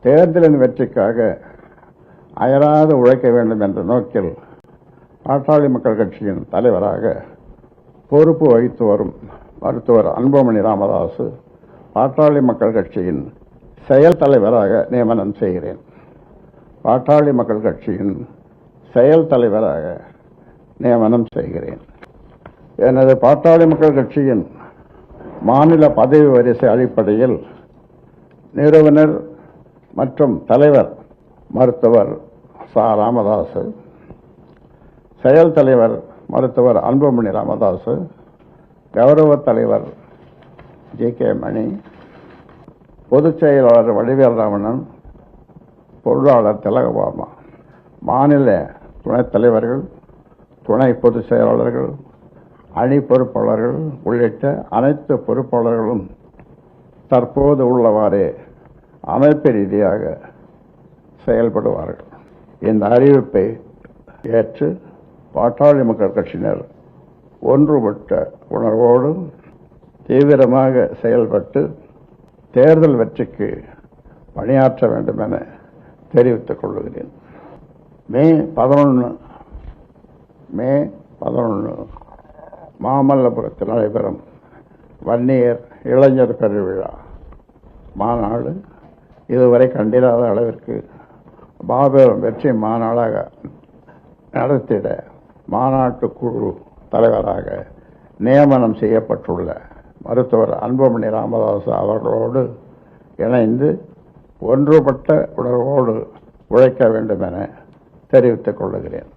தேர்தலின் வெற்றிக்காக அயராது உழைக்க வேண்டும் என்ற நோக்கில் பாட்டாளி மக்கள் கட்சியின் தலைவராக பொறுப்பு வகித்து வரும் மருத்துவர் அன்புமணி ராமதாஸ் பாட்டாளி மக்கள் கட்சியின் செயல் தலைவராக நியமனம் செய்கிறேன். பாட்டாளி மக்கள் கட்சியின் செயல் தலைவராக நியமனம் செய்கிறேன். எனது பாட்டாளி மக்கள் கட்சியின் மாநில பதவி வரிசை அடிப்படையில் நிறுவனர் மற்றும் தலைவர் மருத்துவர் ச. ராமதாஸ், செயல் தலைவர் மருத்துவர் அன்புமணி ராமதாஸ், கௌரவ தலைவர் ஜே.கே. மணி, பொதுச் செயலாளர் வடிவேல் ராமணன், பொருளாளர் திலகபாமா, மாநில துணைத் தலைவர்கள், துணை பொதுச் செயலாளர்கள், அணி பொறுப்பாளர்கள் உள்ளிட்ட அனைத்து பொறுப்பாளர்களும் தற்போது உள்ளவாறே அமைப்பு ரீதியாக செயல்படுவார்கள். இந்த அறிவிப்பை ஏற்று பாட்டாளி மக்கள் கட்சியினர் ஒன்றுபட்ட உணர்வோடு தீவிரமாக செயல்பட்டு தேர்தல் வெற்றிக்கு பணியாற்ற வேண்டும் என தெரிவித்துக் கொள்கிறேன். மே 11 மாமல்லபுரத்தில் நடைபெறும் வன்னியர் இளைஞர் பெருவிழா மாநாடு இதுவரை கண்டிராத அளவிற்கு மாபெரும் வெற்றி மாநாடாக நடத்திட மாநாட்டு குழு தலைவராக நியமனம் செய்யப்பட்டுள்ள மருத்துவர் அன்புமணி ராமதாஸ் அவர்களோடு இணைந்து ஒன்றுபட்ட உணர்வோடு உழைக்க வேண்டும் என தெரிவித்துக் கொள்கிறேன்.